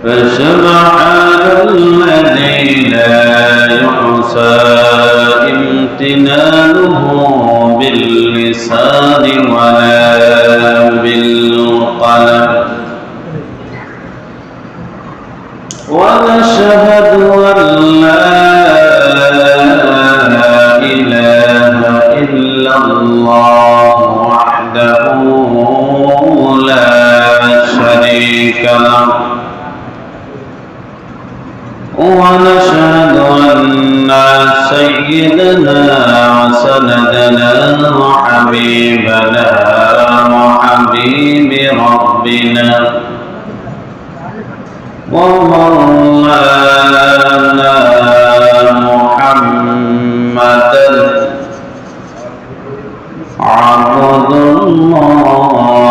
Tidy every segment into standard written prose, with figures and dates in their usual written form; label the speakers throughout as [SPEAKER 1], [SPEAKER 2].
[SPEAKER 1] فسبحان الذي لا يحصى امتنانه باللسان ولا بالقلم ونشهد أن لا إله إلا الله وحده لا شريك له ونشهد أن سيدنا وسندنا وحبيبنا وحبيب ربنا ومولانا محمدا عبد الله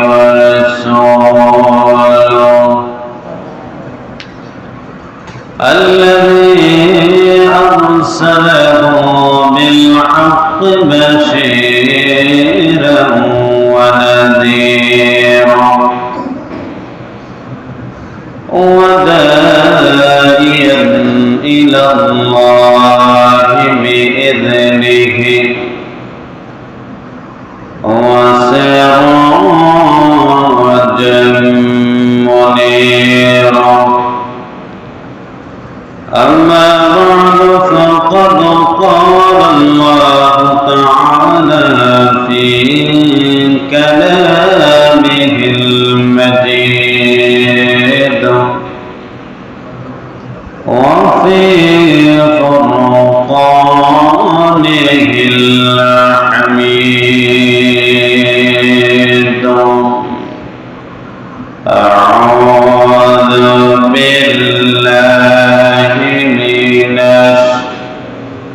[SPEAKER 1] ورسوله الذي أرسله بالحق بشيرا ونذيرا وداعيا إلى الله بإذنه وسراجا منيرا أما بعد فقد قال الله تعالى في كلامه المجيد وفي فرقانه الحميد أعوذ بالله من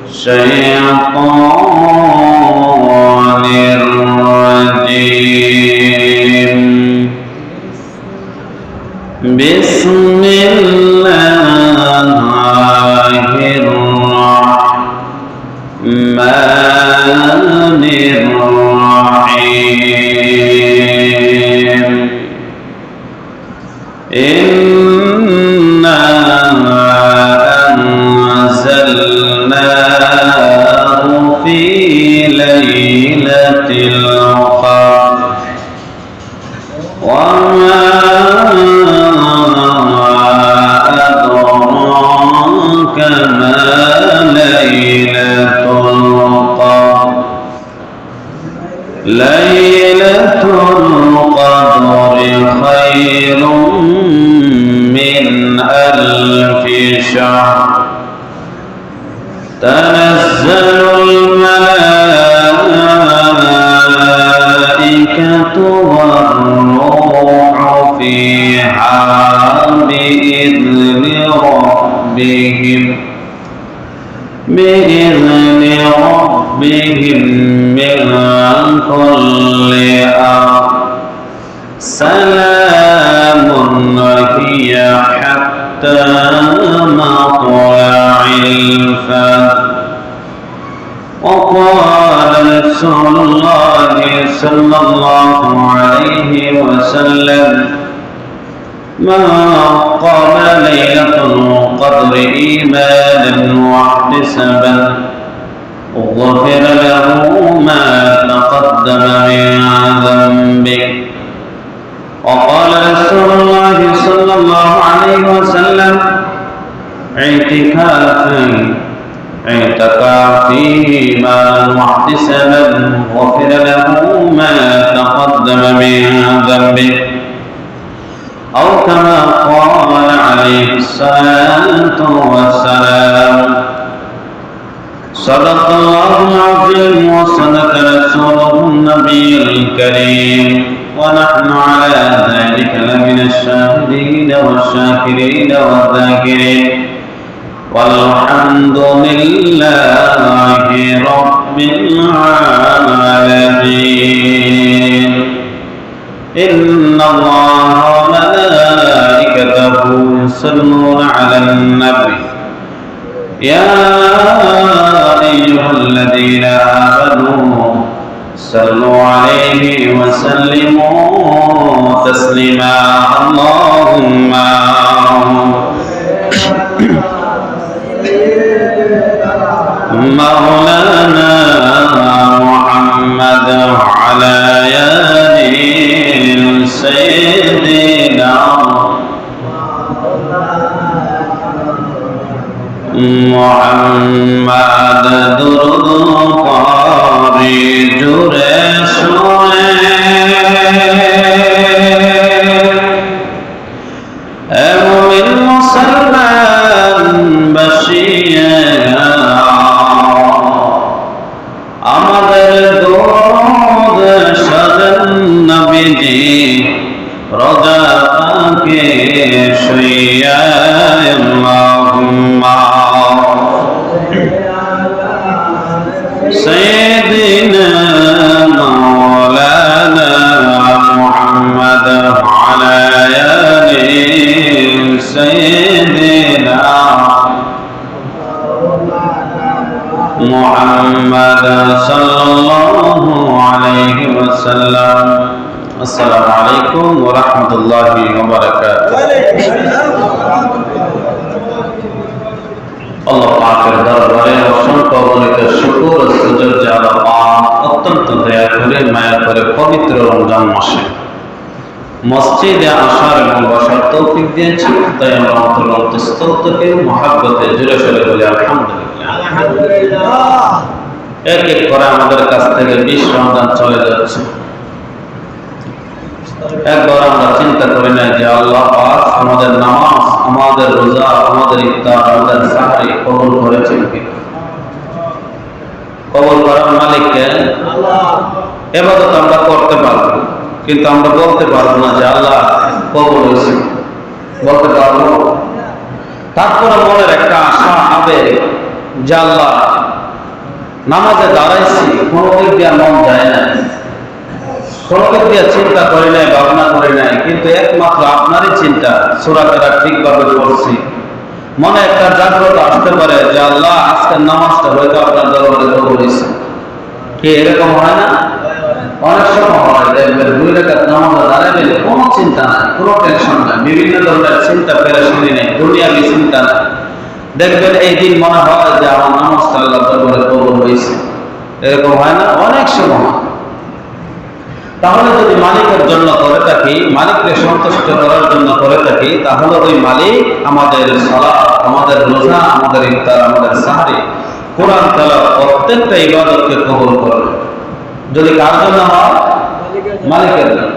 [SPEAKER 1] الشيطان الرجيم بسم الله الرحمن الرحيم إنا أنزلناه في ليلة القدر وما أدراك ما ليلة القدر ليلة القدر خير من 1000 شهر تنزل الملائكة والروح فيها بإذن ربهم من كل أمر سلام هي حتى مطلع الفجر وقال رسول الله صلى الله عليه وسلم من قام ليلة القدر إيمانا واحتسابا غفر له ما تقدم من ذنبه وقال رسول الله صلى الله عليه وسلم اعتكاف فيه إيمانا واحتسابا غفر له ما تقدم من ذنبه أو كما قال عليه الصلاة والسلام صدق الله العظيم وصدق رسوله النبي الكريم ونحن على ذلك لمن الشاهدين والشاكرين والذاكرين والحمد لله رب العالمين إن الله وملائكته يصلون على النبي يا أيها الذين آمنوا صلوا عليه وسلموا تسليما اللهم مولانا محمد وعلى آله سيدنا محمد درود পারি জুড়ে শুনে মুমিন মুসলমান বাসিয়ে আমাদের দুরূদ সাজান নবীজি রোজা পাকে শুইয়া আল্লাহুম্মা سيدنا مولانا محمد وعلى آله سيدنا محمد صلى الله عليه وسلم السلام عليكم ورحمة الله وبركاته আল্লাহ পাকের দরবারে অসংখ্য অগণিত শুকর ও সুজুদ যে আল্লাহ পাক অত্যন্ত দয়া করে মায়া করে পবিত্র রমজান মাসে মসজিদে আসার এবং বসার তৌফিক দিয়েছেন, তাই আমরা অন্তরস্থল থেকে মহাব্বতে জুড়ে ফেলে বলি আলহামদুলিল্লাহ। এক এক করে আমাদের কাছ থেকে 20 রমজান চলে যাচ্ছে। একবার আমরা চিন্তা করি না যে আল্লাহ পাক আমাদের নামাজ, আমাদের রোজা, আমাদের ইফতার, আমাদের সাহরি কবুল করেছেন কি? কবুল করার মালিককে আল্লাহ। ইবাদত আমরা করতে পারব, কিন্তু আমরা বলতে পারবো না যে আল্লাহ কবুল হয়েছে, বলতে পারবো। তারপরে মনের একটা আশা আবেগ যে আল্লাহ নামাজে দাঁড়াইছি, কোনো দিক দিয়ে মন যায় না, কোনো দিক দিয়ে চিন্তা করি নাই, ভাবনা করি নাই, কিন্তু একমাত্র আপনারই চিন্তা, সূরা কেরাত ঠিকভাবে পড়ছি, মনে একটা জাগ্রত আসতে পারে যে আল্লাহ আজকের নামাজটা হয়তো আপনার দরবারে কবুল হয়েছে। কি এরকম হয় না? অনেক সময় হয়, দেখবেন 2 রাকাত নামাজে দাঁড়াবেন, কোনো চিন্তা নাই, কোনো টেনশন নাই, বিভিন্ন ধরনের চিন্তা পেরেশানি নেই, দুনিয়াবি চিন্তা নাই। দেখবেন এই দিন মনে হয় যে আমার নামাজটা আল্লাহ দরবারে কবুল হয়েছে। এরকম হয় না? অনেক সময়। তাহলে যদি মালিকের জন্য করে থাকি, মালিককে সন্তুষ্ট করার জন্য করে থাকি, তাহলে ওই মালিক আমাদের সালাত, আমাদের রোজা, আমাদের ইফতার, আমাদের সাহরি, কোরআন তেলাওয়াত প্রত্যেকটা ইবাদতকে কবুল করবে। যদি কার জন্য হয়? মালিকের জন্য।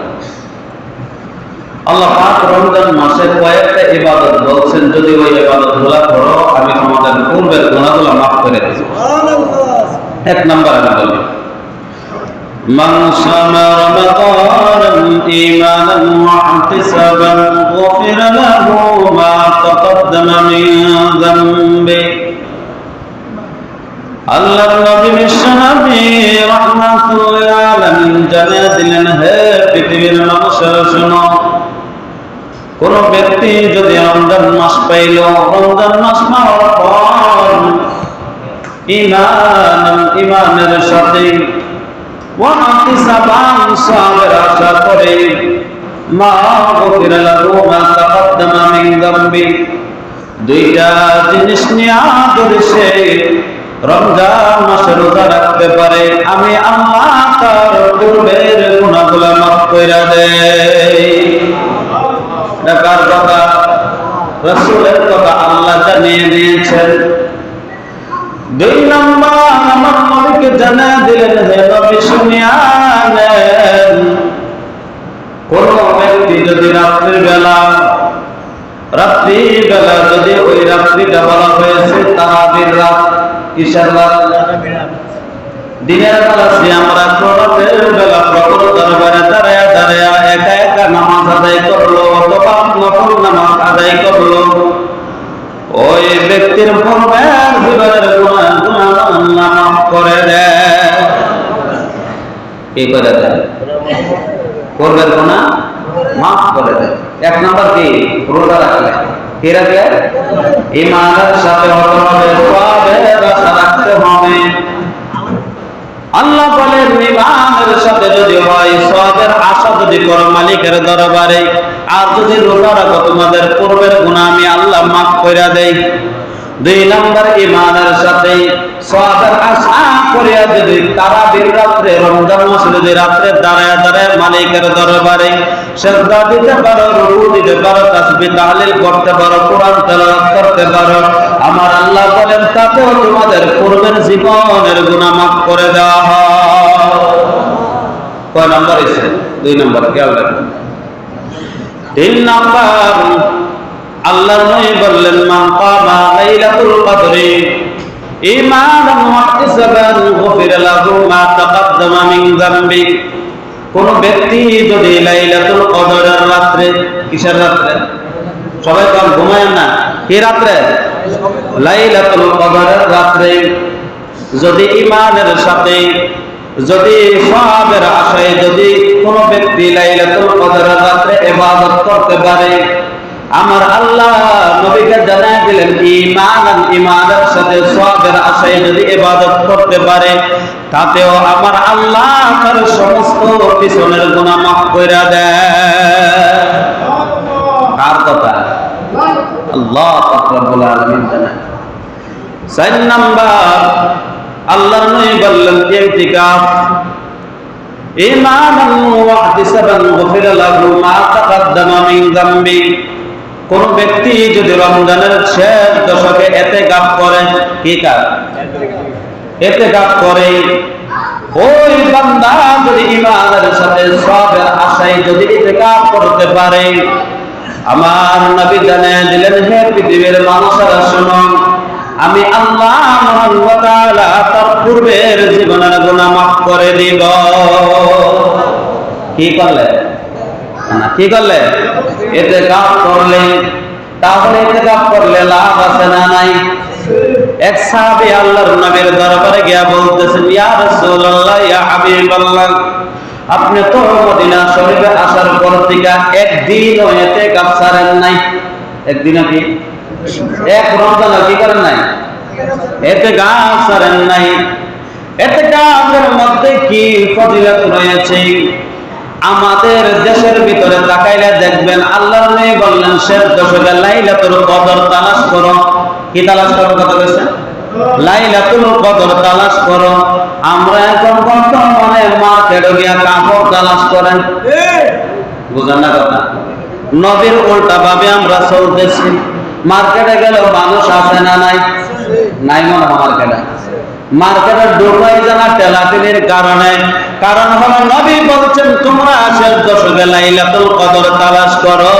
[SPEAKER 1] আল্লাহ পাক রমজান মাসে কয়েকটা ইবাদত বলছেন, যদি ওই ইবাদতগুলো করো আমি তোমাদের পূর্বের গুনাহগুলো মাফ করে দেব। সুবহানাল্লাহ। 1 নাম্বার আমি বলি, من صام رمضانا إيمانا واحتسابا غفر له ما تقدم من ذنبه আল্লাহর নবী বিশ্বনবী রাহমাতুল আলামিন জানিয়ে দিলেন, হে পৃথিবীর মানুষেরা শোনো, কোন ব্যক্তি যদি রমজান মাস পাইল, রমজান মাস পাওয়ার পর ঈমানের সাথে ওয়াহতিসাবান সাবের আশা করে, মা গফিরা লাহু মা তাকদ্দামা মিন যামবি, 2টা জিনিস নিয়ে যদি সে রমজান মাসে রোজা রাখতে পারে, আমি আল্লাহ তার পূর্বের গুনাহগুলো মাফ কইরা দেই। কার কথা? রাসূলের কথা আল্লাহ জানিয়ে দিয়েছেন। 2 নম্বর আমার নবীকে জানিয়ে দিলেন, হে নবী শুনিয়া নেন, কোন ব্যক্তি যদি রাত্রির বেলা যদি ওই রাত্রিটা বলা হয়েছে তারাবির রাত, কিসের রাত? দিনের বেলা সিয়াম রাখলো, রাতের বেলা প্রখরতার বেলা দাঁড়ায়া দাঁড়ায়া একা একা নামাজ আদায় করলো অথবা নফল নামাজ আদায় করলো, ওই ব্যক্তির পূর্বের জীবনের গুনাহ আল্লাহ মাফ করে দেয়। কি করে দেয়? পূর্বের গুনাহ মাফ করে দেয়। 1 নম্বর কি? রোজা রাখলে। কি রাখলে? ঈমানের সাথে হতে হবে, সওয়াবের আশা রাখতে হবে। আল্লাহ বলেন ইমানের সাথে যদি হয়, সওয়াবের আশা যদি করো মালিকের দরবারে, আর যদি রোজা রাখো তোমাদের পূর্বের গুনাহ আমি আল্লাহ মাফ কইরা দেই। 2 নাম্বার ইমানের সাথে সওয়াবের আশা করিয়া যদি তারাবির রাত্রে, রমজান মাসে যদি রাত্রে দাঁড়ায় দাঁড়ায় মালিকের দরবারে সিজদা দিতে পারো, রুকু দিতে পারো, তাসবিহ তাহলিল করতে পারো, কোরআন তেলাওয়াত করতে পারো, আমার আল্লাহ বলেন তাতেও তোমাদের পূর্বের জীবনের গুনাহ মাফ করে দেওয়া হয়। কয় নাম্বার আছে? 2 নাম্বার, খেয়াল রাখবেন। 3 নাম্বার, আল্লাহ নবী বললেন মান কামা লাইলাতুল কদরি ঈমানান ওয়া ইহতিসাবান গুফিরা লাহু মা তাকাদ্দামা মিন যামবি। কোন ব্যক্তি যদি লাইলাতুল কদরের রাতে, কিসের রাতে? সবাই তো ঘুমায় না, কি রাতে? লাইলাতুল কদরের রাতে যদি ঈমানের সাথে, যদি সওয়াবের আশায় যদি কোন ব্যক্তি লাইলাতুল কদরের রাতে ইবাদত করতে পারে, আমার আল্লাহ নবীকে জানায় দিলেন ঈমানান, ঈমানের সাথে সওয়াবের আশায় যদি ইবাদত করতে পারে, তাতেও আমার আল্লাহ তার সমস্ত পিছনের গুনাহ মাফ কইরা দেয়। কার কথা? আল্লাহ রাব্বুল আলামিন জানায়। 4 নাম্বার, আল্লাহর নবী বললেন ইতিকাফ ঈমানান ওয়া ইহতিসাবান গুফিরা লাহু মা তাকাদ্দামা মিন যামবি। কোন ব্যক্তি যদি রমজানের শেষ দশকে ইতিকাফ করে, কি কাজ? ইতিকাফ করে, ওই বান্দা যদি ঈমানের সাথে সওয়াবের আশায় যদি ইতিকাফ করতে পারে, আমার নবী জানিয়ে দিলেন হে পৃথিবীর মানুষেরা শোনো, আমি আল্লাহ মহান ওয়া তাআলা তার পূর্বের জীবনের গুনাহ মাফ করে দিব। কি করলে? না, কি করলে? ইতিকাফ করলে। তাহলে ইতিকাফ করলে লাভ আছে না নাই? এক সাহাবী আল্লাহর নবীর দরবারে গিয়া বলতেছেন ইয়া রাসূলুল্লাহ, ইয়া হাবিবাল্লাহ, আপনি তো মদিনা শরীফে আসার পর থেকে একদিনও ইতিকাফ ছাড়েন নাই। একদিনও কি? এক রমজানও কি করেন নাই? ইতিকাফ ছাড়েন নাই। ইতিকাফের মধ্যে কি ফজিলত রয়েছে? আমাদের দেশের ভিতরে তাকাইলে দেখবেন আল্লাহর নবী বললেন শেষ দশকে লাইলাতুল কদর তালাশ করো। কি তালাশ করো? কথা বলছে লাইলাতুল কদর তালাশ করো। আমরা এখন বর্তমানে মার্কেটে গিয়া কাপড় তালাশ করেন, বুঝেন না কথা? নবীর উল্টা ভাবে আমরা চলতেছি। মার্কেটে গেলে মানুষ আছে না নাই? নাই মনে হয় মার্কেটে। মার্কেটে ঢোকাই জানা টেলাটেলির কারণে, কারণ হলো নবী বলছেন তোমরা শেষ দশকে লাইলাতুল কদর তালাশ করো,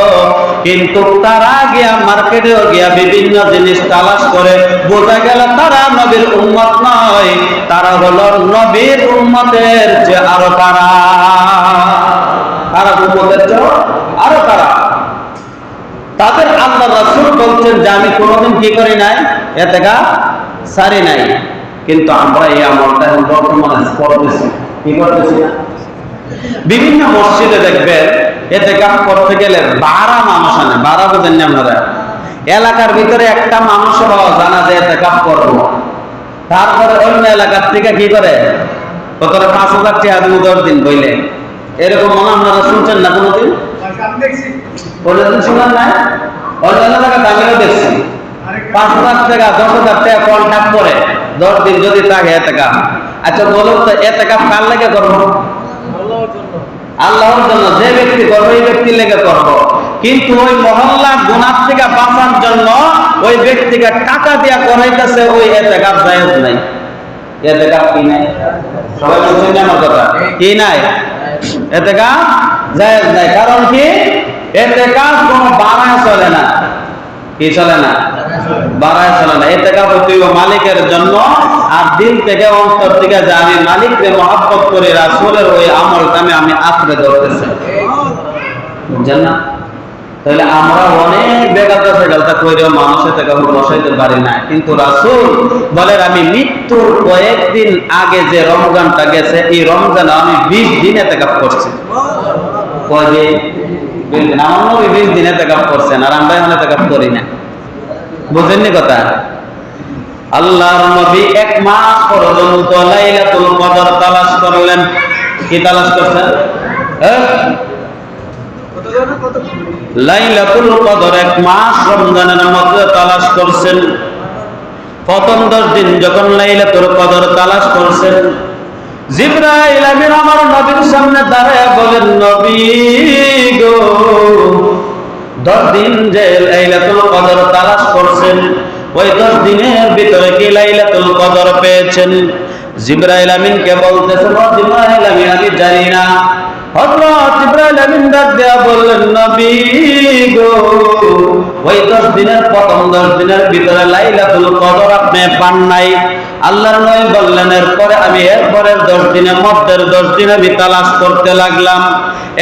[SPEAKER 1] কিন্তু তারা গিয়া মার্কেটে গিয়া বিভিন্ন জিনিস তালাশ করে, বোঝা গেল তারা নবীর উম্মত নয়, তারা হলো নবীর উম্মতের যে আরো কারা, তারা উম্মতের যে আরো কারা। তাদের আল্লাহ রাসূল বলছেন যে আমি কোনোদিন কি করি নাই? ইতিকাফ ছাড়ি নাই। কিন্তু আমরা এই আমলটা এখন বর্তমানে করতেছি, কি করতেছি না? বিভিন্ন মসজিদে দেখবেন ইতিকাফ করতে গেলে 12 মানুষ আনে। 12 বুঝেন না আপনারা? এলাকার ভিতরে একটা মানুষও জানা যে ইতিকাফ করবো, তারপরে অন্য এলাকার থেকে কি করে কতটা 5,000 টাকা দিব 10 দিন বইলে, এরকম মনে আপনারা শুনছেন না কোনোদিন? কোনোদিন শুনেন না? অন্য এলাকার আমিও দেখছি 5,000 টাকা 10,000 টাকা কন্ট্রাক্ট করে 10 দিন যদি থাকে ইতিকাফ। আচ্ছা বলুন তো ইতিকাফ কার লেগে করবো? আল্লাহর জন্য। যে ব্যক্তি করবে ওই ব্যক্তির লেগে করবো, কিন্তু ওই মহল্লা গুনাহ থেকে বাঁচার জন্য ওই ব্যক্তিকে টাকা দিয়া করাইতেছে, ওই ইতিকাফ জায়েজ নাই। ইতিকাফ কি নাই? সবাই বুঝছেন না আমার কথা? কি নাই? ইতিকাফ জায়েজ নাই। কারণ কি? ইতিকাফ কোনো বাড়ায় চলে না। কি চলে না? বাড়ায় চলে না। ইতিকাফ হইল মালিকের জন্য, আর দিল থেকে অন্তর থেকে যে আমি মালিককে মহব্বত করি, রাসূলের ওই আমলটা আমি আঁকড়ে ধরতেছি, বুঝছেন না? তাহলে আমরা অনেক বেগাতা সেগালটা কইরেও মানুষের থেকে বসাইতে পারি না, কিন্তু রাসূল বলেন আমি মৃত্যুর কয়েকদিন আগে যে রমজানটা গেছে, এই রমজানে আমি 20 দিন ইতিকাফ করছি। কয়দিন? 20 দিন। আমার নবী 20 দিন ইতিকাফ করছেন, আর আমরা এখন ইতিকাফ করি না। বুঝেননি কথা? আল্লাহর নবী 1 মাস পর্যন্ত লাইলাতুল কদর তালাশ করলেন। কি তালাশ করছেন? লাইলাতুল কদর 1 মাস রমজানের মধ্যে তালাশ করছেন। প্রথম 10 দিন যখন লাইলাতুল কদর তালাশ করছেন, জিবরাইল আমিন আমার নবীর সামনে দাঁড়ায় বলেন, নবী গো, 10 দিন যে লাইলাতুল কদর তালাশ করছেন, ওই 10 দিনের ভিতরে কি লাইলাতুল কদর পেয়েছেন? জিবরাইল আমিনকে বলতেছেন, ও জিবরাইল আমিন, আমি জানি না। হযরত জিবরাইল আমিন ডাক দেয়া বললেন, নবী গো, ওই 10 দিনের প্রথম 10 দিনের ভিতরে লাইলাতুল কদর আপনি পান নাই। আল্লাহর নবী বললেন, এরপরে আমি এরপরের 10 দিনের মধ্যের 10 দিন আমি তালাশ করতে লাগলাম।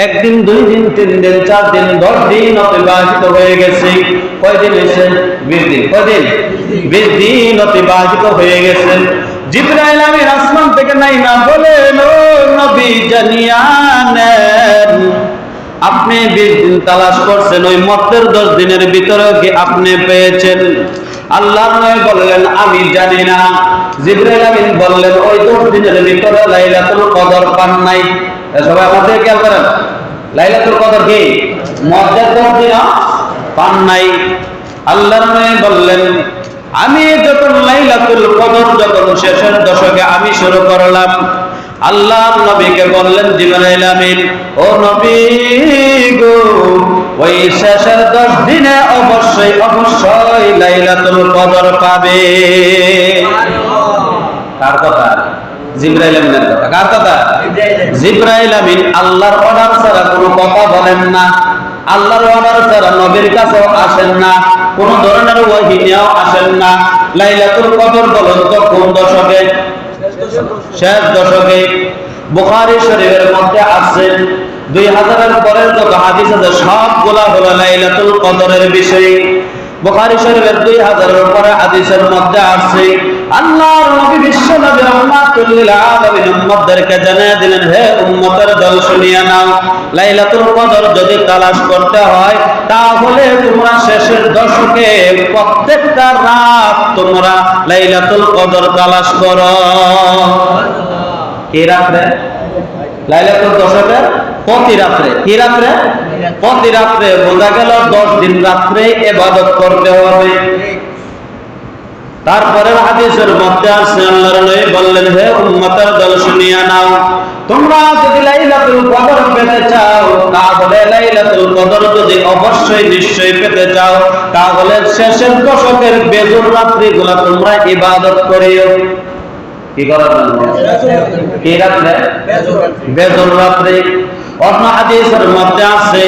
[SPEAKER 1] 1 দিন 2 দিন 3 দিন 4 দিন 10 দিন অতিবাহিত হয়ে গেছে। কয় দিন হয়েছে? 20 দিন। কয় দিন? 20 দিন অতিবাহিত হয়ে গেছে। জিবরাইল আমিন আসমান থেকে নাই না বলেন, ও নবী জানিয়া নেন, আপনি 20 দিন তালাশ করছেন, ওই মধ্যের 10 দিনের ভিতরে কি আপনি পেয়েছেন? আল্লাহর নবী বললেন, আমি জানি না। জিবরাইল আমিন বললেন, ওই 10 দিনের ভিতরে লাইলাতুল কদর পান নাই। সবাই আমাদের খেয়াল করেন, লাইলাতুল কদর কি মধ্যের 10 দিন পান নাই। আল্লাহর নবী বললেন, আমি যখন লাইলাতুল কদর যখন শেষের দশকে আমি শুরু করলাম, আল্লাহর নবীকে বললেন জিবরাইল আমিন, ও নবী গো, ওই শেষের 10 দিনে অবশ্যই অবশ্যই লাইলাতুল কদর পাবে। কার কথা? জিবরাইল আমিনের কথা। কার কথা? জিবরাইল আমিন আল্লাহর অর্ডার ছাড়া কোনো কথা বলেন না, আল্লাহর অর্ডার ছাড়া নবীর কাছেও আসেন না, কোন ধরনের ওহী নিয়েও আসেন না। লাইলাতুল কদর বলেন তো কোন দশকে? শেষ দশকে। বুখারী শরীফের মধ্যে আছে 2000-এর পরের যত হাদিস আছে সবগুলা হলো লাইলাতুল কদরের বিষয়ে। বুখারী শরীফের 2000-এর উপরে হাদিসের মধ্যে আছে, আল্লাহর নবী বিশ্ব নবী রাহমাতুল লিল আলামিন উম্মতদেরকে জানিয়ে দিলেন, হে উম্মতের দল শুনিয়ে নাও, লাইলাতুল কদর যদি তালাশ করতে হয় তাহলে তোমরা শেষের দশকে প্রত্যেকটা রাত তোমরা লাইলাতুল কদর তালাশ করো। কি রাত্রে? লাইলাতুল দশকের প্রতি রাত্রে। কি রাত্রে? প্রতি রাত্রে। বোঝা গেল 10 দিন রাত্রে ইবাদত করতে হবে। তারপরে হাদিসের মধ্যে আছে, আল্লাহর নবী বললেন, হে উম্মতের দল শুনিয়া নাও, তোমরা যদি লাইলাতুল কদর পেতে চাও তাহলে লাইলাতুল কদর যদি অবশ্যই নিশ্চয়ই পেতে চাও তাহলে শেষের দশকের বেজর রাত্রিগুলো তোমরা ইবাদত করিও। কি করার? কি রাত্রে? বেজর রাত্রি। অন্য হাদিসের মধ্যে আছে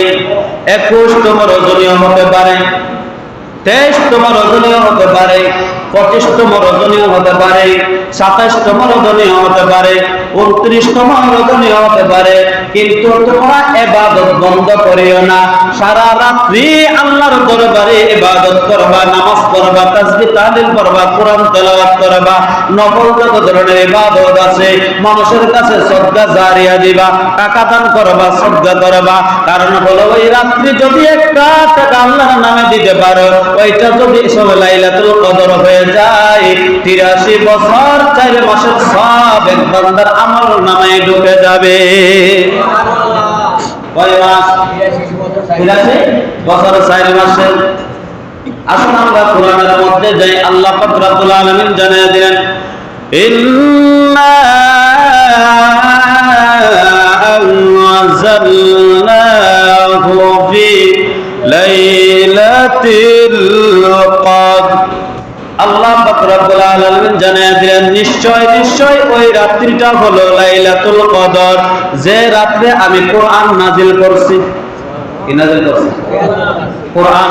[SPEAKER 1] 21তম রজনীও হতে পারে, 23তম রজনীও হতে পারে, 25তম রজনীও হতে পারে, 27তম রজনীও হতে পারে, 29তম রজনীও হতে পারে, কিন্তু তোমরা ইবাদত বন্ধ করিও না। সারা রাত্রি আল্লাহর দরবারে ইবাদত করবা, নামাজ পড়বা, তাসবিহ তাহলিল করবা, কোরআন তেলাওয়াত করবা, নফল যত ধরনের ইবাদত আছে, মানুষের কাছে সদকা জারিয়া দিবা, টাকা দান করবা, সদকা করবা। কারণ হলো ওই রাত্রি যদি একটা টাকা আল্লাহর নামে দিতে পারো, ওইটা যদি সব লাইলাতুল কদর হয়ে যায়, 83 বছর 4 মাসের সব এক বান্দার আমল নামে ঢুকে যাবে। কয় মাস? 83 বছর 4 মাসে। আসুন আমরা কোরআনের মধ্যে যাই। আল্লাহ পাক রব্বুল আলামিন জানিয়ে দিলেন, ইন্না আনজালনাহু ফি লাইলাতিল কদর। আল্লাহ পাক রব্বুল আলামিন জানিয়ে দিলেন, নিশ্চয় নিশ্চয় ওই রাত্রিটা হলো লাইলাতুল কদর, যে রাতে আমি কোরআন নাজিল করছি। কি নাজিল করছি? কোরআন।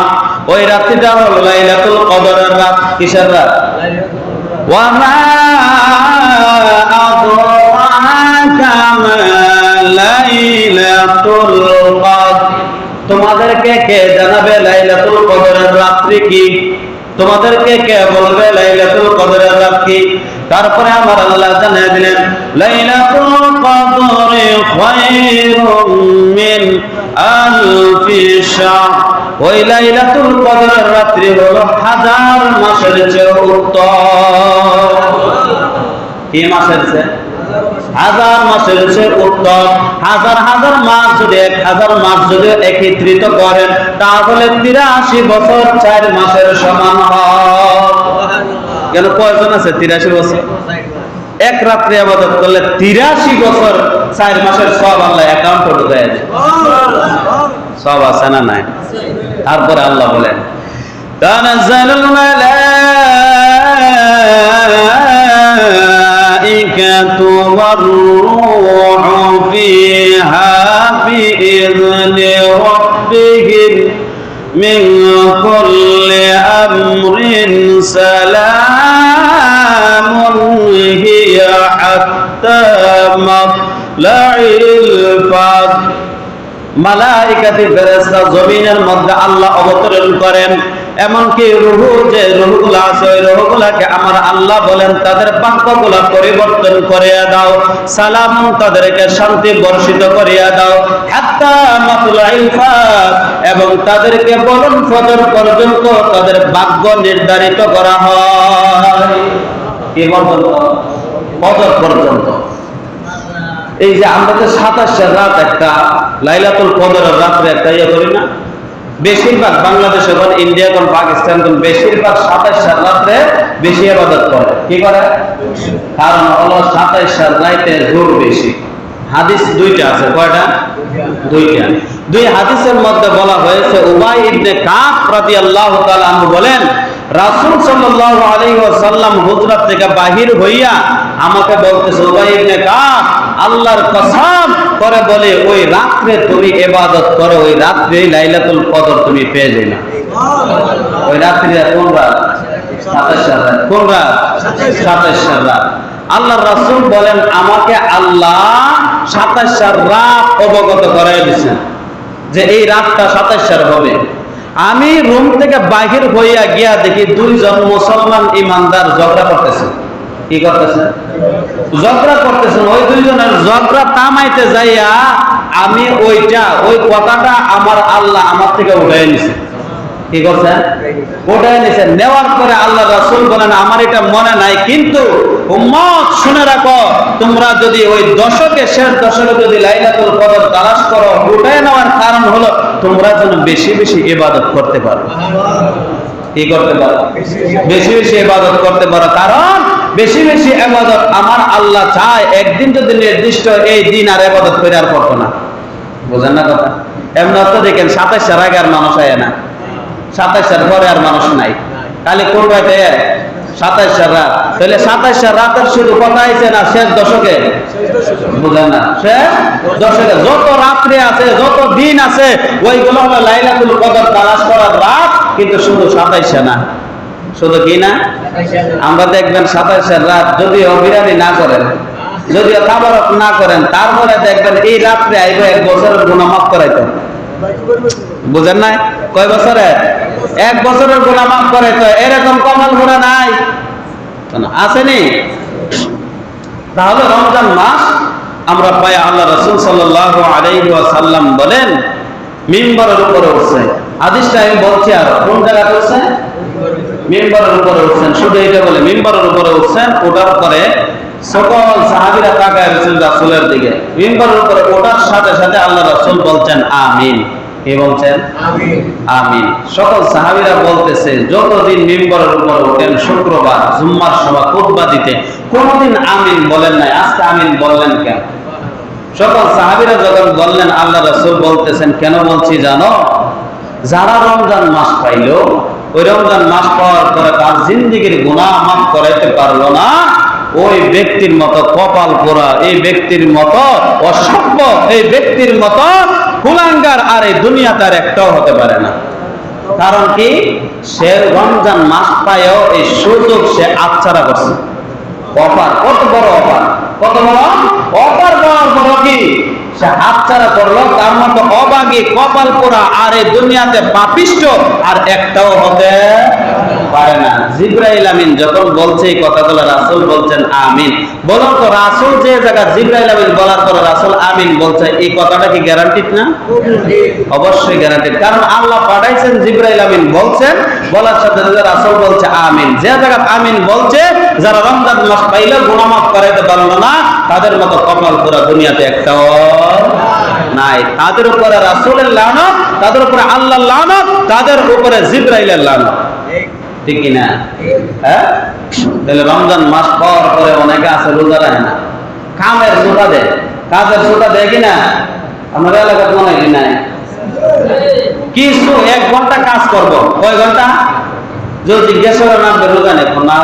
[SPEAKER 1] ওই রাত্রিটা হলো লাইলাতুল কদরের রাত। কিসের রাত? ওয়া মা আদরাকা মা লাইলাতুল কদর। তোমাদেরকে কে জানাবে লাইলাতুল কদরের রাত্রি কি? তোমাদেরকে কে বলবে লাইলাতুল কদরের রাত কি? তারপরে আমার আল্লাহ জানিয়ে দিলেন, লাইলাতুল কদরি খায়রুম মিন আলফি শাহর। ওই লাইলাতুল কদরের রাত্রি হলো 1000 মাসের চেয়ে উত্তম। কি মাসের চেয়ে? 1000 মাসের চেয়ে উত্তম। হাজার হাজার মাস যদি 1000 মাস যদি একত্রিত করেন তাহলে 83 বছর 4 মাসের সমান হয়। কেন কয়জন আছে 83 বছর? এক রাত্রে ইবাদত করলে 83 বছর 4 মাসের সব আল্লাহ অ্যাকাউন্টে ঢুকায় দেয়। সব আছে না নাই? তারপরে আল্লাহ বলেন তানাজ্জালুল মালাইকাতু ওয়ার রূহু ফিহা বিইذনি রাব্বিহিম মিন কুল্লি আমরিন সালামুন হিয়া হাত্তা মাতলাইল ফাজর। মালাইকাতি ফেরেশতা জমিনের মধ্যে আল্লাহ অবতরণ করেন। এমনকি রূহু যে রূহগুলো আছে ওই রূহগুলোকে আমার আল্লাহ বলেন তাদের বাক্যগুলো পরিবর্তন করিয়া দাও, সালাম তাদেরকে শান্তি বর্ষিত করিয়া দাও, হাত্তা মাতলাইল ফাজর, এবং তাদেরকে বলুন ফজর পর্যন্ত তাদের ভাগ্য নির্ধারিত করা হয়। কি পর্যন্ত? ফজর পর্যন্ত। এই যে আমরা তো 27 রাত একটা লাইলাতুল কদরের রাত্রে একটা ইয়ে করি না, বেশিরভাগ বাংলাদেশ এখন ইন্ডিয়া এখন পাকিস্তান এখন বেশিরভাগ 27 রাত্রে বেশি ইবাদত করে। কি করে? কারণ হলো 27 রাতে জোর বেশি। হাদিস দুইটা আছে। কয়টা? দুইটা। দুই হাদিসের মধ্যে বলা হয়েছে উবাই ইবনে কাব রাদিয়াল্লাহু তাআলা আনহু বলেন রাসূল সাল্লাল্লাহু আলাইহি ওয়াসাল্লাম হুজরাত থেকে বাহির হইয়া আমাকে বলতেছে উবাই ইবনে কাব আল্লাহর কসম করে বলে ওই রাত্রে তুমি ইবাদত করো, ওই রাত্রে লাইলাতুল কদর তুমি পেয়ে যাবে না। ওই রাত্রে কোন রাত? 27 রাত। কোন রাত? 27 রাত। আল্লাহর রাসূল বলেন আমাকে আল্লাহ 27 রাত অবগত করাই দিয়েছেন যে এই রাতটা 27 হবে। আমি রুম থেকে বাহির হইয়া গিয়া দেখি দুইজন মুসলমান ইমানদার ঝগড়া করতেছে। কি করতেছে? ঝগড়া করতেছেন। ওই দুইজনের ঝগড়া থামাইতে যাইয়া আমি ওই কথাটা আমার আল্লাহ আমার থেকে উঠাই নিছে। কি করছেন? উঠাই নিছেন। নেওয়ার পরে আল্লাহ রাসূল বলেন আমার এটা মনে নাই, কিন্তু উম্মত শুনে রাখো তোমরা যদি ওই দশকে শেষ দশকে যদি লাইলাতুল কদর তালাশ করো, উঠাই নেওয়ার কারণ হলো তোমরা যেন বেশি বেশি ইবাদত করতে পারো। কি করতে পারো? বেশি বেশি ইবাদত করতে পারো। কারণ বেশি বেশি ইবাদত আমার আল্লাহ চায়। একদিন যদি নির্দিষ্ট এই দিন আর ইবাদত করে আর করতো না। বুঝেন না কথা? এমন তো দেখেন 27 আগে আর মানুষ আয় না, 27 পরে আর মানুষ নাই। খালি কোন রাতে? 27 রাত। তাহলে 27 রাতের শুধু কথা হয়েছে না শেষ দশকে? বুঝেন না? শেষ দশকে যত রাত্রি আছে যত দিন আছে ওইগুলো হলো লাইলাতুল কদর তালাশ করার রাত, কিন্তু শুধু 27 না। শুধু কি না? আমরা দেখবেন 27 রাত যদিও বিরানি না করেন, যদিও তাবারক না করেন, তারপরে দেখবেন এই রাত্রে আইব 1 বছরের গুনাহ মাফ করাইতো। বুঝেন নাই? কয় বছরে? 1 বছরের গুনাহ মাফ করাইতো। এরকম কমল ঘোড়া নাই আসেনি? তাহলে রমজান মাস আমরা পাই আল্লাহ রাসূল সাল্লাল্লাহু আলাইহি ওয়াসাল্লাম বলেন মিম্বরের উপরে উঠছে। হাদিসটা আমি বলছি আর কোন জায়গায় উঠছে? মিম্বরের উপরে উঠছেন। শুধু এটা বলে মিম্বরের উপরে উঠছেন। ওঠার পরে সকল সাহাবীরা তাকায় রয়েছেন রাসূলের দিকে। মিম্বরের উপরে ওঠার সাথে সাথে আল্লাহ রাসূল বলছেন আমিন। কি বলছেন? আমিন। আমিন। সকল সাহাবীরা বলতেছে যতদিন মিম্বরের উপরে ওঠেন শুক্রবার জুম্মার সময় খুতবা দিতে কোনদিন আমিন বলেন নাই, আজকে আমিন বললেন কেন? সকল সাহাবীরা যখন বললেন আল্লাহ রাসূল বলতেছেন কেন বলছি জানো? যারা রমজান মাস পাইল ওই রমজান মাস পাওয়ার পরে তার জিন্দেগীর গুনাহ মাফ করাইতে পারলো না, ওই ব্যক্তির মতো কপাল পোড়া, এই ব্যক্তির মতো অসভ্য, এই ব্যক্তির মতো কুলাঙ্গার আর এই দুনিয়াতে আর একটাও হতে পারে না। কারণ কি? সে রমজান মাস পায়ও এই সুযোগ সে আচ্ছাড়া করছে। অফার কত বড় অফার! কত বড় অফার! বড় কি সে হাতছাড়া করলো। তার মতো অবাগী কপাল পোড়া আর এই দুনিয়াতে পাপিষ্ঠ আর একটাও হতে পারে না। জিবরাইল আমিন যখন বলছে এই কথাগুলো, রাসূল বলছেন আমিন। বলুন তো রাসূল যে জায়গা জিবরাইল আমিন বলার পরে রাসূল আমিন বলছে, এই কথাটা কি গ্যারান্টিড না? অবশ্যই গ্যারান্টিড, কারণ আল্লাহ পাঠাইছেন, জিবরাইল আমিন বলছেন, বলার সাথে সাথে রাসূল বলছে আমিন। যে জায়গা আমিন বলছে, যারা রমজান মাস পাইলে গুনাহ মাফ করাইতে পারলো না, তাদের মতো কপাল পুরা দুনিয়াতে একটাও নাই। তাদের উপরে রাসূলের লানত, তাদের উপরে আল্লাহর লানত, তাদের উপরে জিবরাইলের লানত, ঠিক কি না? হ্যাঁ, তাহলে রমজান মাস পর পরে অনেকে আছে রোজা রাখে না, কামের সোটা দেয়, কাজের সোটা দেয় কিনা? আমাদের এলাকার মনে হয় নাই কিছু 1 ঘন্টা কাজ করবো, কয় ঘন্টা? যদি জিজ্ঞাসা করে না রোজা নেই না,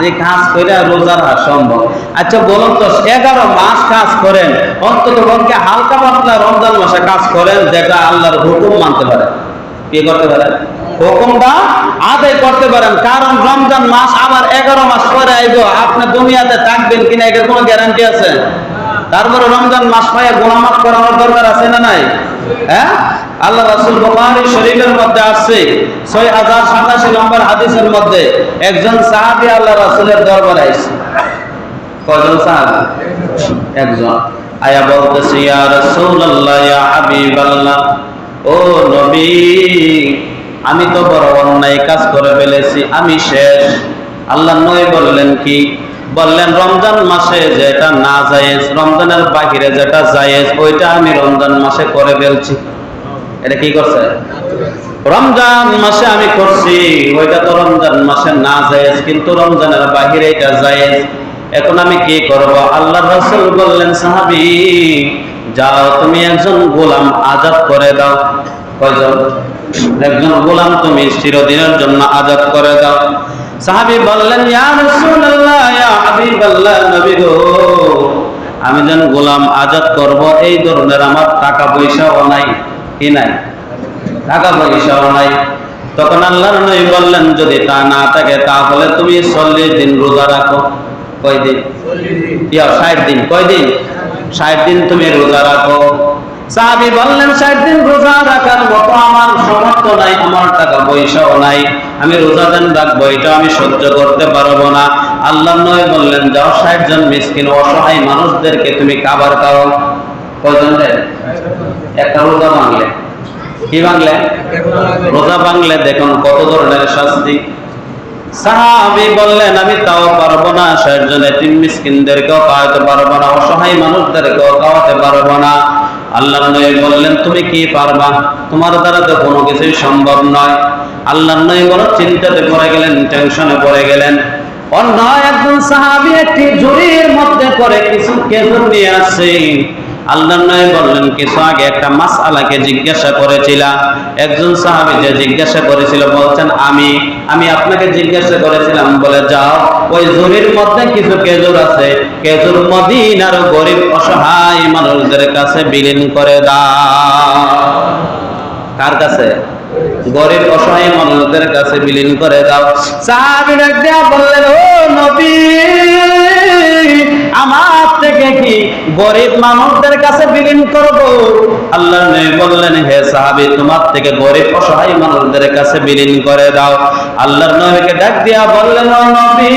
[SPEAKER 1] যে কাজ করে রোজা রাখা সম্ভব। আচ্ছা বলুন তো, 11 মাস কাজ করেন, অন্তত পক্ষে হালকা পাতলা রমজান মাসে কাজ করেন, যেটা আল্লাহর হুকুম মানতে পারেন, কি করতে পারেন? হুকুমটা আদায় করতে পারেন। কারণ রমজান মাস আবার 11 মাস পরে আইব, আপনি দুনিয়াতে থাকবেন কিনা এটার কোনো গ্যারান্টি আছে? তারপরে রমজান মাস পাইয়া গুনাহ মাফ করানোর দরকার আছে না নাই? হ্যাঁ, আল্লাহ রাসূল বুখারী শরীফের মধ্যে আছে 6087 নম্বর হাদিসের মধ্যে একজন সাহাবী আল্লাহ রাসূলের দরবারে আইছে। কয়জন সাহাবী? একজন। আয়া বলতেছে, ইয়া রাসূলুল্লাহ, ইয়া হাবিবাল্লাহ, ও নবী, আমি তো বড় অন্যায় কাজ করে ফেলেছি, আমি শেষ। আল্লাহ নবী বললেন কি? বললেন রমজান মাসে যেটা না জায়েজ, রমজানের বাহিরে যেটা জায়েজ, ওইটা আমি রমজান মাসে করে ফেলছি। এটা কি করছে? রমজান মাসে আমি করছি, ওইটা তো রমজান মাসে না জায়েজ, কিন্তু রমজানের বাহিরে এটা জায়েজ। এখন আমি কি করব? আল্লাহর রাসূল বললেন, সাহাবী, যাও তুমি একজন গোলাম আজাদ করে দাও। কয়জন? একজন গোলাম তুমি চিরদিনের জন্য আজাদ করে দাও। সাহাবী বললেন, ইয়া রাসূলুল্লাহ, ইয়া হাবিবাল্লাহ, নবী গো, আমি যেন গোলাম আজাদ করব এই ধরনের আমার টাকা পয়সাও নাই। কি নাই? টাকা পয়সাও নাই। তখন আল্লাহর নবী বললেন, যদি তা না থাকে তাহলে তুমি 40 দিন রোজা রাখো। কয় দিন? 60 দিন। কয় দিন? 60 দিন তুমি রোজা রাখো। সাহাবী বললেন, 60 দিন রোজা রাখার মতো আমার সামর্থ্য নাই, আমার টাকা পয়সাও নাই, আমি রোজা দিন রাখবো, এটা আমি সহ্য করতে পারবো না। আল্লাহর নবী বললেন, যাও 60 জন মিসকিন অসহায় মানুষদেরকে তুমি খাবার খাও। কয়জন দেন? একটা রোজা ভাঙলে। কি ভাঙলে? রোজা ভাঙলে দেখুন কত ধরনের শাস্তি। সাহাবী বললেন, আমি তাও পারবো না, 60 জন এতিম মিসকিনদেরকেও খাওয়াতে পারবো না, অসহায় মানুষদেরকেও খাওয়াতে পারবো না। আল্লাহর নবী বললেন, তুমি কি পারবা? তোমার দ্বারা তো কোনো কিছুই সম্ভব নয়। আল্লাহর নবী বড় চিন্তাতে পড়ে গেলেন, টেনশনে পড়ে গেলেন। অন্য একজন সাহাবী একটি ঝুড়ির মধ্যে করে কিছু খেজুর নিয়ে আসছে। আল্লাহর নবী বললেন, কিছু আগে একটা মাসআলাকে জিজ্ঞাসা করেছিলাম। একজন সাহাবী যে জিজ্ঞাসা করেছিল বলছেন, আমি আপনাকে জিজ্ঞাসা করেছিলাম, বলে যাও ওই ঝুড়ির মধ্যে কিছু খেজুর আছে, খেজুর মদিনার গরিব অসহায় মানুষদের কাছে বিলীন করে দাও। কার কাছে? গরিব অসহায় মানুষদের কাছে বিলীন করে দাও। সাহাবী ডাক দিয়া বললেন, ও নবী, আমার থেকে কি গরিব মানুষদের কাছে বিলীন করব? আল্লাহর নবী বললেন, হে সাহাবী, তোমার থেকে গরিব অসহায় মানুষদের কাছে বিলীন করে দাও। আল্লাহর নবীকে ডাক দিয়া বললেন, ও নবী,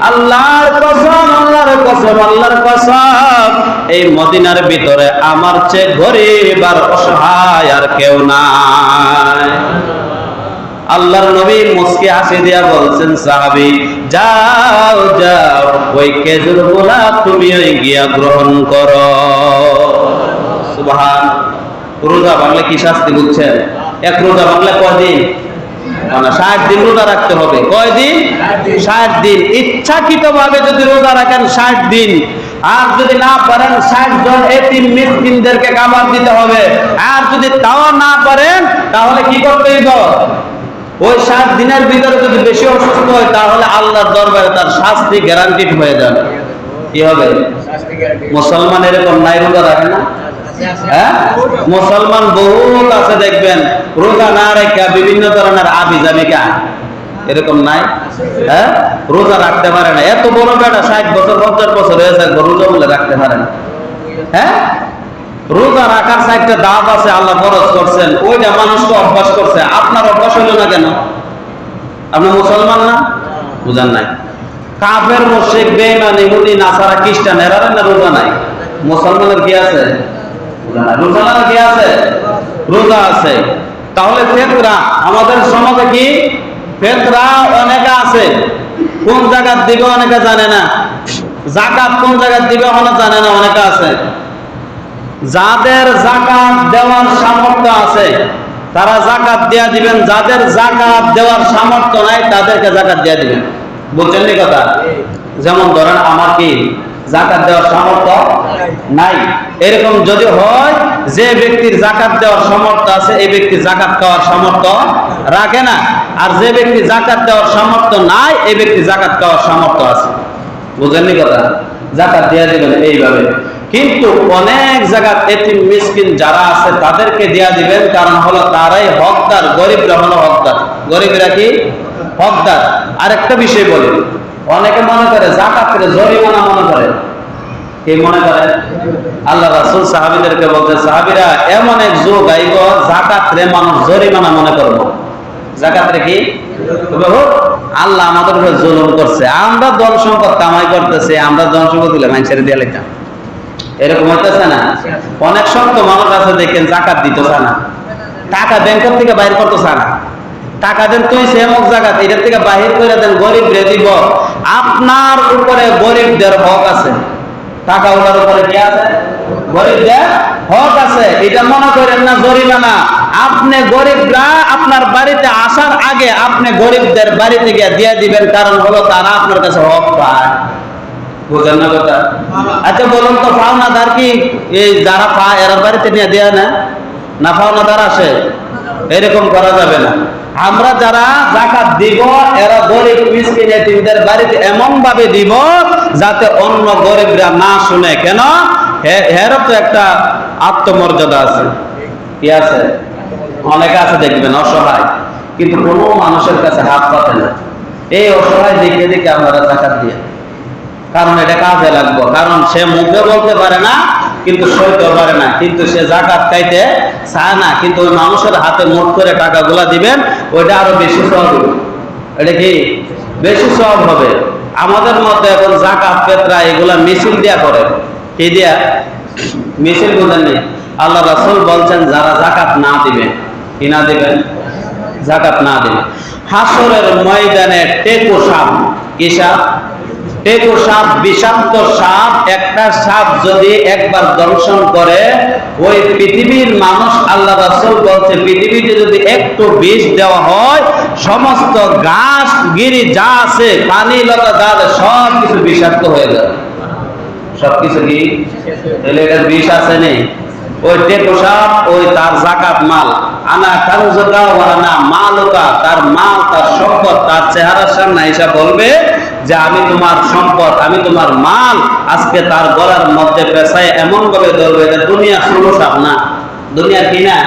[SPEAKER 1] আল্লাহর কসম, আল্লাহর কসম, আল্লাহর কসম, এই মদিনার ভিতরে আমার চেয়ে গরিব আর অসহায় আর কেউ নাই। আল্লাহর নবী মুস্কি হাসি দিয়া বলছেন, সাহাবী, যাও যাও, ওই খেজুরগুলা তুমি ওই গিয়া গ্রহণ করো। সুবহান। রোজা ভাঙলে কি শাস্তি বুঝছেন? এক রোজা ভাঙলে কয়দিন? 60 দিন রোজা রাখতে হবে। কয়দিন? 60 দিন। ইচ্ছাকৃতভাবে যদি রোজা রাখেন 60 দিন, আর যদি না পারেন 60 জন এতিম মিসকিনদেরকে খাবার দিতে হবে। আর যদি তাও না পারেন তাহলে কি করতে হবে? ওই 60 দিনের ভিতরে যদি বেশি অসুস্থ হয় তাহলে আল্লাহর দরবারে তার শাস্তি গ্যারান্টিড হয়ে যাবে। কি হবে? মুসলমান এরকম নাই রোজা রাখে না? হ্যাঁ, মুসলমান বহুত আছে দেখবেন রোজা না রেখে বিভিন্ন ধরনের আবিজাবিকা, এরকম নাই? হ্যাঁ, রোজা রাখতে পারে না। এত বড় বেটা 60 বছর 50 বছর হয়েছে, রোজা বলে রাখতে পারে না। হ্যাঁ, রোজা রাখার 60টা দাঁত আছে, আল্লাহ ফরজ করছেন, ওইটা মানুষকে অভ্যাস করছে। আপনার অভ্যাস হলো না কেন? আপনি মুসলমান না? বুঝান নাই। কাফের, মুশরিক, বেঈমান, ইহুদি, নাসারা, খ্রিস্টান এরা না রোজা নাই। মুসলমানের কি আছে? রোজা নাই। রোজার কি আছে? রোজা আছে। তাহলে ফিতরা আমাদের সমাজে কি? ফিতরা অনেকে আছে, কোন জায়গায় দিবে অনেকে জানে না। যাকাত কোন জায়গায় দিবে ওখানে জানে না অনেকে আছে। যাদের যাকাত দেওয়ার সামর্থ্য আছে তারা যাকাত দেয়া দিবেন, যাদের যাকাত দেওয়ার সামর্থ্য নাই তাদেরকে যাকাত দেয়া দিবেন। বুঝছেন নি কথা? যেমন ধরেন আমার কি যাকাত দেওয়ার সামর্থ্য নাই, এরকম যদি হয় যে ব্যক্তির যাকাত দেওয়ার সামর্থ্য আছে এই ব্যক্তি যাকাত খাওয়ার সামর্থ্য রাখে না, আর যে ব্যক্তি যাকাত দেওয়ার সামর্থ্য নাই এই ব্যক্তি যাকাত খাওয়ার সামর্থ্য আছে। বুঝেননি কথা? যাকাত দেয়া দিবেন এইভাবে। কিন্তু অনেক জায়গায় এতিম মিসকিন যারা আছে তাদেরকে দেয়া দিবেন, কারণ হলো তারাই হকদার, গরিবরা হলো হকদার। গরিবরা কি হকদার? আরেকটা বিষয় বলি, অনেকে মনে করে যাকাতকে জরিমানা মনে করে। কি মনে করে? আল্লাহ রাসূল সাহাবীদেরকে বলতে, সাহাবীরা এমন এক যুগ আইব যাকাত রে মানুষ জরিমানা মনে করবে। যাকাত রে কি আল্লাহ আমাদের উপরে জুলুম করছে, আমরা ধন সম্পদ কামাই করতেছি, আমরা ধন সম্পদ দিলে মানুষের দিয়ে লিখতাম, এরকম হইতেছে না? অনেক শক্ত মানুষ আছে দেখেন যাকাত দিতেছে না, টাকা ব্যাংকের থেকে বাইর করতেছে না। টাকা দেন তুই সেমক জায়গাতে, এটার থেকে বাহির করে দেন, গরিব রে দিব। আপনার উপরে গরিবদের হক আছে, টাকা ওনার উপরে কি আছে? গরিবদের হক আছে। এটা মনে করেন না জরিমানা। আপনি গরিবরা আপনার বাড়িতে আসার আগে আপনি গরিবদের বাড়িতে গিয়ে দিয়ে দিবেন, কারণ হলো তারা আপনার কাছে হক পায়। বুঝেন না কথা? আচ্ছা বলুন তো, পাওনাদার কি এই যারা পায় এরা বাড়িতে নিয়ে দেয় না? না পাওনাদার আসে? এরকম করা যাবে না। আমরা যারা যাকাত দিব এরা গরিব মিসকিন এতিমদের বাড়িতে এমন ভাবে দিব যাতে অন্য গরিবরা না শুনে। কেন? এর তো একটা আত্মমর্যাদা আছে। কি আছে? অনেকে আছে দেখবেন অসহায়, কিন্তু কোনো মানুষের কাছে হাত পাতে না। এই অসহায় দেখে দেখে আমরা যাকাত দিয়ে, কারণ এটা কাজে লাগবে। কারণ সে মুখে বলতে পারে না, কিন্তু সইতে পারে না, কিন্তু সে যাকাত খাইতে চায় না, কিন্তু ওই মানুষের হাতে মুঠ করে টাকাগুলা দিবেন, ওইটা আরো বেশি সওয়াব হবে। এটা কি বেশি সওয়াব হবে। আমাদের মধ্যে এখন যাকাত ফিতরা এগুলা মিছিল দিয়া করে। কি দিয়া? মিছিল বুঝেননি? আল্লাহ রাসূল বলছেন যারা যাকাত না দিবেন, কি না দিবেন? যাকাত না দিবেন, হাসরের ময়দানে টেকো সাপ। কি সাপ? টেকো সাপ, বিষাক্ত সাপ। একটা সাপ যদি একবার দংশন করে ওই পৃথিবীর মানুষ, আল্লাহ রাসূল বলছে পৃথিবীতে যদি একটু বিষ দেওয়া হয় সমস্ত গাছ গিরি যা আছে, পানি লতা যা আছে সব কিছু বিষাক্ত হয়ে যাবে। সবকিছু কি তাহলে এটার বিষ আছে নেই? ওই টেকো সাপ ওই তার যাকাত মাল, আনা কারুজা ওয়া আনা মালুকা, তার মাল, তার সম্পদ তার চেহারার সামনে এসে বলবে যে আমি তোমার সম্পদ, আমি তোমার মাল। আজকে তার গলার মধ্যে পেশায় এমন ভাবে ধরবে, এটা দুনিয়া ষোলো সাপ না, দুনিয়া কি না,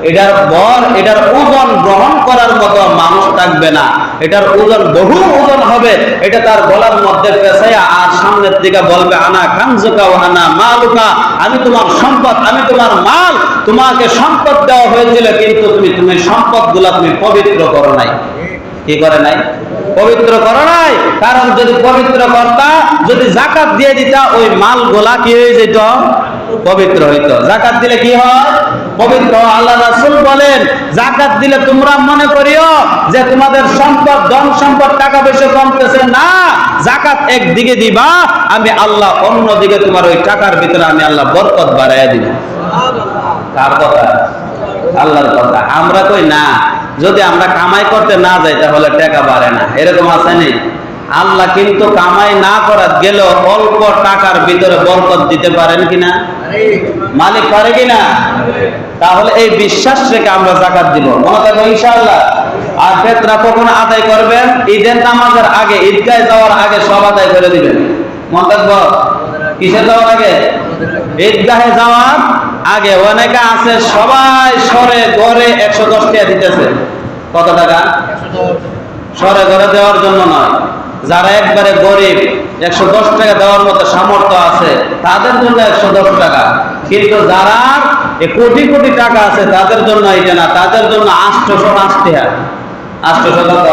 [SPEAKER 1] এটার বর, এটার ওজন গ্রহণ করার মতো মানুষ থাকবে না। এটার ওজন বহু ওজন হবে। এটা তার গলার মধ্যে পেঁচাইয়া আর সামনের দিকে বলবে আনা কানজুকা ওয়া আনা মালুকা, আমি তোমার সম্পদ, আমি তোমার মাল। তোমাকে সম্পদ দেওয়া হয়েছিল, কিন্তু তুমি সম্পদগুলা তুমি পবিত্র করো নাই। কি করে নাই? পবিত্র করো নাই। কারণ যদি পবিত্র করতা, যদি যাকাত দিয়ে দিতা, ওই মালগুলা কি হয়ে যেত? পবিত্র হইতো। যাকাত দিলে কি হয়? পবিত্র। আল্লাহ রাসূল বলেন যাকাত দিলে তোমরা মনে করিও যে তোমাদের সম্পদ, ধন সম্পদ, টাকা পয়সা কমতেছে না। যাকাত একদিকে দিবা, আমি আল্লাহ অন্যদিকে তোমার ওই টাকার ভিতরে আমি আল্লাহ বরকত বাড়াইয়া দিব। কার কথা? আল্লাহর কথা। আমরা কই না, যদি আমরা কামাই করতে না যাই তাহলে টাকা বাড়ে না, এরকম আছে নি? আল্লাহ কিন্তু কামাই না করার গেলেও অল্প টাকার ভিতরে বরকত দিতে পারেন কিনা? মালিক পারে কিনা? তাহলে এই বিশ্বাস রেখে আমরা যাকাত দিব, মনে থাকবে ইনশাআল্লাহ। আর ফিতরা কখন আদায় করবেন? ঈদের নামাজের আগে, ঈদগাহে যাওয়ার আগে সব আদায় করে দিবেন। মনে থাকবো? কিসে যাওয়ার আগে? ঈদগাহে যাওয়ার আগে। অনেকে আছে সবাই সরে গড়ে 110 টাকা দিতেছে। কত টাকা? সরে গড়ে দেওয়ার জন্য নয়, যারা একবারে গরিব 110 টাকা দেওয়ার মতো সামর্থ্য আছে তাদের জন্য 110 টাকা। কিন্তু যারা কোটি কোটি টাকা আছে তাদের জন্য এটা না, তাদের জন্য 808 টাকা। 800 কত?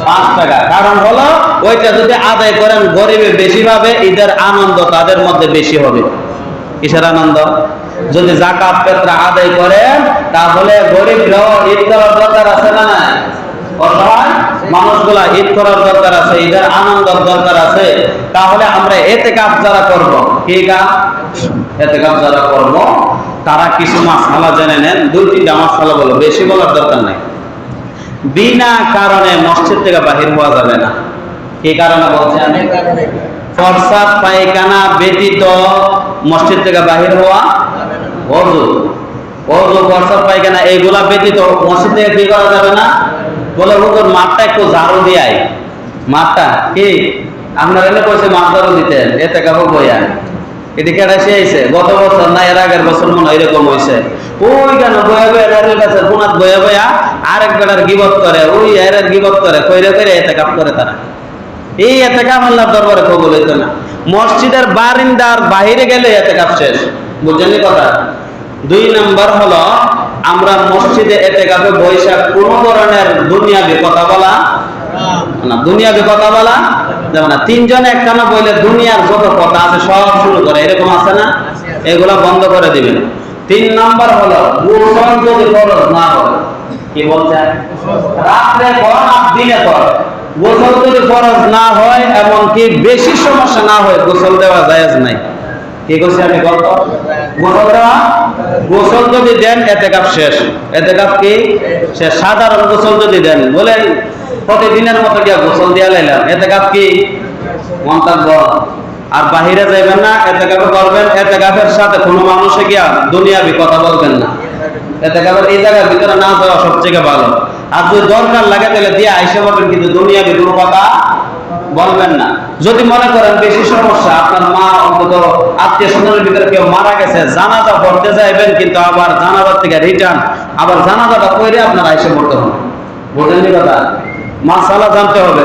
[SPEAKER 1] 5 টাকা। কারণ হলো ওইটা যদি আদায় করেন গরিবে বেশি পাবে, ঈদের আনন্দ তাদের মধ্যে বেশি হবে। কিসের আনন্দ? যদি যাকাত ফিতরা আদায় করেন তাহলে গরিবরাও ঈদ করার দরকার আছে না নাই? অসহায় মানুষগুলা ঈদ করার দরকার আছে, ঈদের আনন্দের দরকার আছে। তাহলে আমরা ইতিকাফ যারা করব, কি কাজ? ইতিকাফ যারা করব তারা কিছু মাসআলা জেনে নেন। 2-3টা মাসআলা বলো, বেশি বলার দরকার নাই। বিনা কারণে মসজিদ থেকে বাহির হওয়া যাবে না। কি কারণে বলছেন? প্রস্রাব পায়খানা ব্যতীত মসজিদ থেকে বাহির হওয়া, ওযু প্রস্রাব পায়খানা এইগুলা ব্যতীত মসজিদ থেকে কি করা যাবে না। বলে হুজুর মাঠটা একটু ঝাড়ু দিয়াই। মাঠটা কি আপনার এনে কইছে মাঠ ঝাড়ু দিতেন, এতে কাপড় বইয়া এদিকে এটা সে আইছে গত বছর না এর আগের বছর মনে হয় এরকম হয়েছে। ওই কেন বয়া বয়া দাঁড়িয়ে গেছে কোনাত বয়া বয়া আরেক বেটার গিবত করে, ওই এর গিবত করে, কইরে কইরে এতে কাপ করে তারা। এই এতে কাপ আল্লাহর দরবারে কবুল হইতো না। মসজিদের বারিন্দার বাহিরে গেলে এতে কাপ শেষ। বুঝলেন কথা? 2 নম্বর হলো আমরা মসজিদে এতেকাফে বৈশাখ কোন ধরনের দুনিয়াবি কথা বলা না। দুনিয়াবি কথা বলা যাবে না। 3 জনে একখানা বইলে দুনিয়ার যত কথা আছে সব শুরু করে, এরকম আছে না? এগুলা বন্ধ করে দিবেন। 3 নম্বর হলো গোসল যদি ফরজ না হয়, কি বলছেন? রাতে কর আর দিনে কর, গোসল যদি ফরজ না হয় এমনকি বেশি সমস্যা না হয় গোসল দেওয়া জায়েজ নাই। কি কইছি আমি গল্প? গোসল দেওয়া, গোসল যদি দেন ইতিকাফ শেষ। ইতিকাফ কি শেষ? সাধারণ গোসল যদি দেন, বলেন প্রতিদিনের মতো গিয়া গোসল দিয়া লাইলাম, ইতিকাফ কি মন থাকবো? আর বাহিরে যাইবেন না, ইতিকাফ করবেন। ইতিকাফের সাথে কোনো মানুষে গিয়া দুনিয়াবি কথা বলবেন না। ইতিকাফের এই জায়গার ভিতরে না যাওয়া সবথেকে ভালো। আর যদি দরকার লাগে তাহলে দিয়ে আইসা পাবেন, কিন্তু দুনিয়াবি কোনো কথা বলবেন না। যদি মনে করেন বেশি সমস্যা, আপনার মা অন্তত আত্মীয় স্বজনের ভিতরে কেউ মারা গেছে, জানাজা পড়তে যাইবেন, কিন্তু আবার জানাজার থেকে রিটার্ন আবার জানাজাটা কইরে আপনার আইসা পড়তে হবে। বুঝলেন কথা? মাসালা জানতে হবে।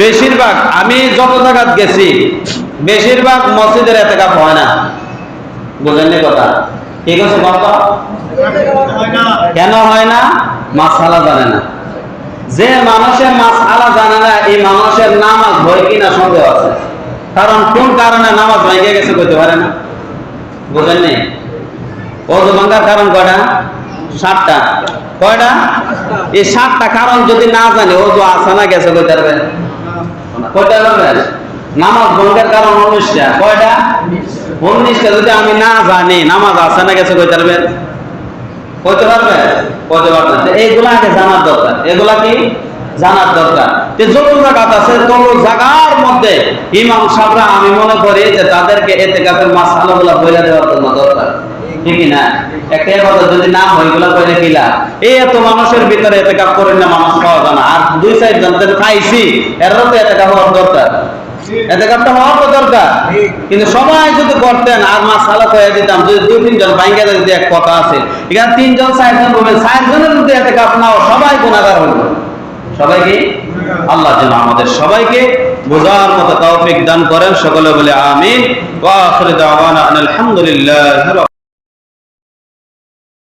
[SPEAKER 1] বেশিরভাগ আমি যত জায়গা গেছি বেশিরভাগ মসজিদের ইতিকাফ হয় না। বুঝলেন কথা? ঠিক আছে বাবা? কেন হয় না? মাসালা জানে না। যে মানুষের মাসআলা জানে না এই মানুষের নামাজ হয় কিনা সন্দেহ আছে। কারণ কোন কারণে নামাজ ভেঙে গেছে কইতে পারে না। বুঝেননি? ওযু ভাঙার কারণ কয়টা? 7টা। কয়টা? এই 7টা কারণ যদি না জানে ওযু আছে না গেছে কইতে পারবে? কয়টা জানেন? নামাজ ভঙ্গের কারণ 19টা। কয়টা? 19টা। যদি আমি না জানি নামাজ আছে না গেছে কইতে পারবে? কইতে পারবে? কইতে পারবে না। এইগুলা আগে জানার দরকার। এগুলা কি জানার দরকার। যে যত জায়গা আছে তত জায়গার মধ্যে ইমাম সাহেবরা আমি মনে করি যে তাদেরকে ইতিকাফের মাসআলাগুলো বলে দেওয়ার জন্য দরকার। ঠিক না? একটা কথা যদি না হয় এগুলা কইলে কিলা এই এত মানুষের ভিতরে ইতিকাফ করেন না, মানুষ পাওয়া যায় না। আর 2-4 জন খাইছি এরও তো ইতিকাফ হওয়ার দরকার। ইতিকাফটা হওয়ার তো দরকার। কিন্তু সবাই যদি করতেন আর মাসআলা কইয়া দিতাম, যদি 2-3 জন ভাঙ্গা যদি এক কথা আছে, এখানে 3 জন 4 জন বলবেন, 4 জনের যদি ইতিকাফ নাও সবাই গুনাহগার হইবে। সবাইকে আল্লাহ যেন আমাদের সবাইকে বোঝার মতো তৌফিক দান করেন। সকলে বলে আমিন। ওয়া আখিরু দাওয়ানা আলহামদুলিল্লাহি।